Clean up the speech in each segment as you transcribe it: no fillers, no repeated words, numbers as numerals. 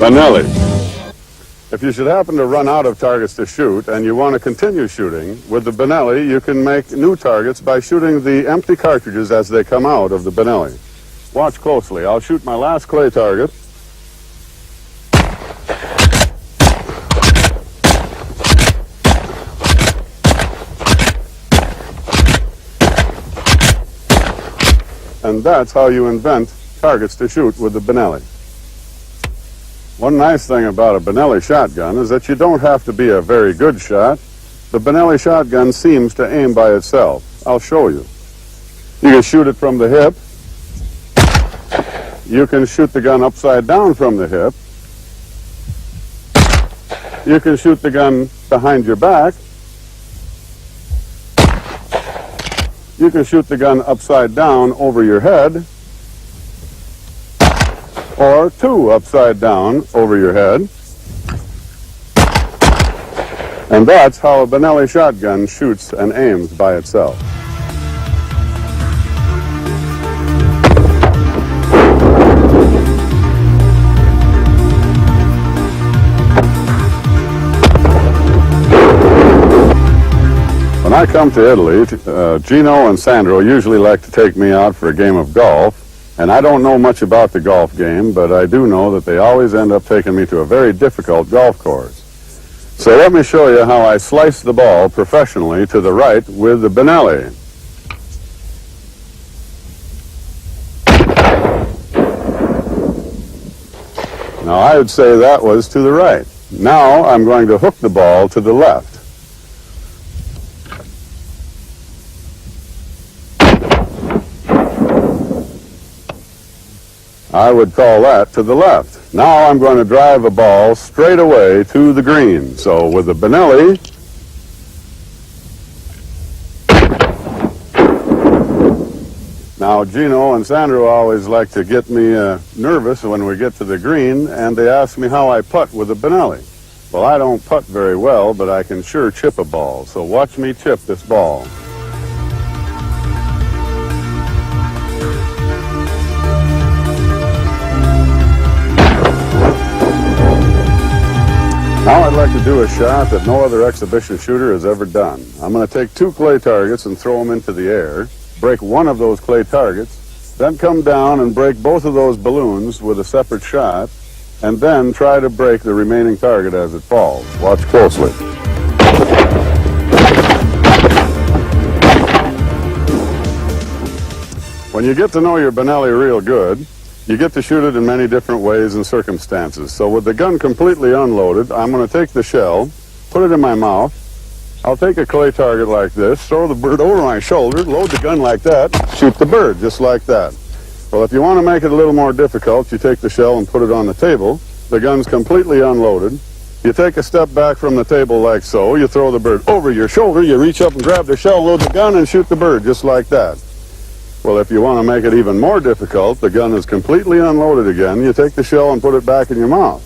Benelli. If you should happen to run out of targets to shoot and you want to continue shooting, with the Benelli you can make new targets by shooting the empty cartridges as they come out of the Benelli. Watch closely. I'll shoot my last clay target. And that's how you invent targets to shoot with the Benelli. One nice thing about a Benelli shotgun is that you don't have to be a very good shot. The Benelli shotgun seems to aim by itself. I'll show you. You can shoot it from the hip. You can shoot the gun upside down from the hip. You can shoot the gun behind your back. You can shoot the gun upside down over your head, or two upside down over your head. And that's how a Benelli shotgun shoots and aims by itself. When I come to Italy, Gino and Sandro usually like to take me out for a game of golf, and I don't know much about the golf game, but I do know that they always end up taking me to a very difficult golf course. So let me show you how I slice the ball professionally to the right with the Benelli. Now I would say that was to the right. Now I'm going to hook the ball to the left. I would call that to the left. Now I'm going to drive a ball straight away to the green. So with the Benelli, now Gino and Sandro always like to get me nervous when we get to the green, and they ask me how I putt with the Benelli. Well, I don't putt very well, but I can sure chip a ball. So watch me chip this ball. Now I'd like to do a shot that no other exhibition shooter has ever done. I'm going to take two clay targets and throw them into the air, break one of those clay targets, then come down and break both of those balloons with a separate shot, and then try to break the remaining target as it falls. Watch closely. When you get to know your Benelli real good, you get to shoot it in many different ways and circumstances. So with the gun completely unloaded, I'm going to take the shell, put it in my mouth. I'll take a clay target like this, throw the bird over my shoulder, load the gun like that, shoot the bird just like that. Well, if you want to make it a little more difficult, you take the shell and put it on the table. The gun's completely unloaded. You take a step back from the table like so. You throw the bird over your shoulder. You reach up and grab the shell, load the gun, and shoot the bird just like that. Well, if you want to make it even more difficult, the gun is completely unloaded again. You take the shell and put it back in your mouth.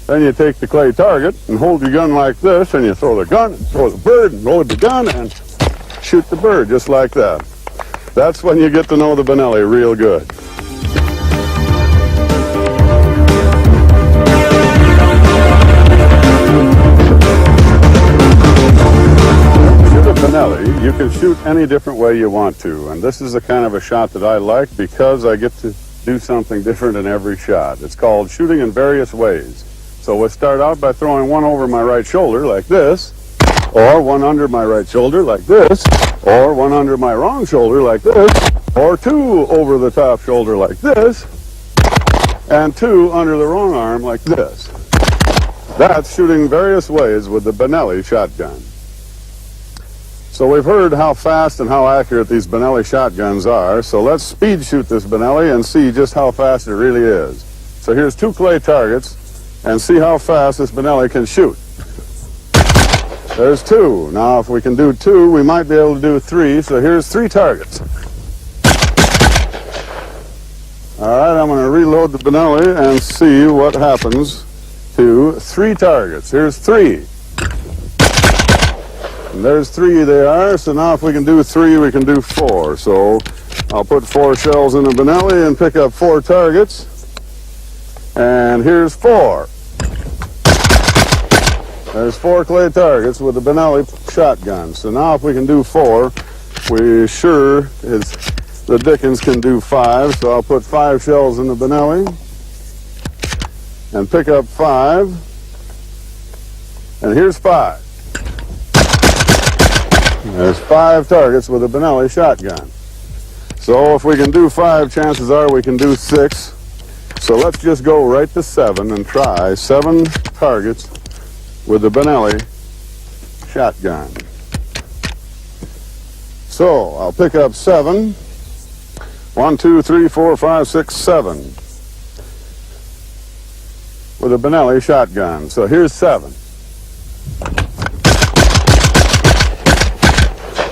Then you take the clay target and hold your gun like this, and you throw the gun, and throw the bird, and load the gun, and shoot the bird just like that. That's when you get to know the Benelli real good. Benelli, you can shoot any different way you want to, and this is the kind of a shot that I like because I get to do something different in every shot. It's called shooting in various ways. So we'll start out by throwing one over my right shoulder like this, or one under my right shoulder like this, or one under my wrong shoulder like this, or two over the top shoulder like this, and two under the wrong arm like this. That's shooting various ways with the Benelli shotgun. So we've heard how fast and how accurate these Benelli shotguns are, so let's speed shoot this Benelli and see just how fast it really is. So here's two clay targets, and see how fast this Benelli can shoot. There's two. Now if we can do two, we might be able to do three, so here's three targets. Alright, I'm going to reload the Benelli and see what happens to three targets. Here's three. And there's three they are, so now if we can do three, we can do four. So I'll put four shells in the Benelli and pick up four targets. And here's 4. There's 4 clay targets with the Benelli shotgun. So now if we can do 4, we sure as the dickens can do 5. So I'll put 5 shells in the Benelli and pick up 5. And here's 5. There's 5 targets with a Benelli shotgun. So if we can do 5, chances are we can do 6. So let's just go right to 7 and try 7 targets with the Benelli shotgun. So I'll pick up 7. 1, 2, 3, 4, 5, 6, 7 with a Benelli shotgun. So here's 7.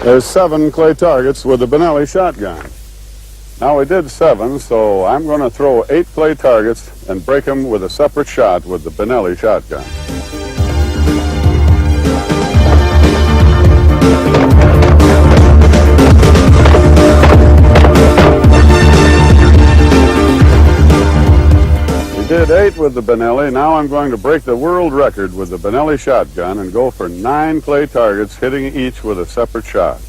There's 7 clay targets with the Benelli shotgun. Now we did 7, so I'm going to throw 8 clay targets and break them with a separate shot with the Benelli shotgun. We did 8 with the Benelli. Now I'm going to break the world record with the Benelli shotgun and go for 9 clay targets, hitting each with a separate shot.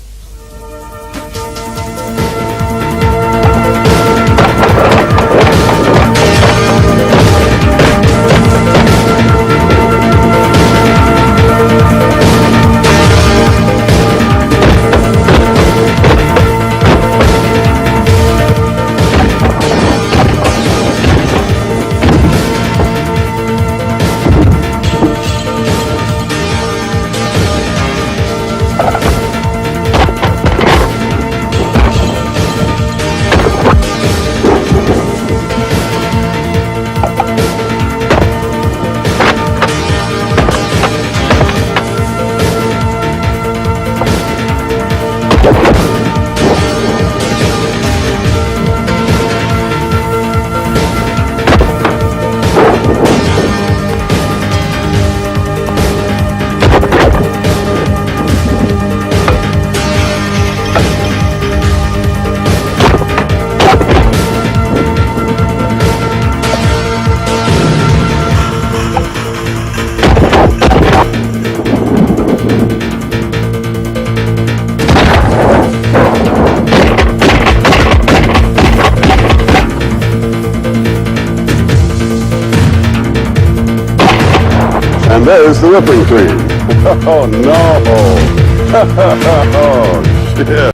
And there's the whipping cream. Oh no! Oh shit!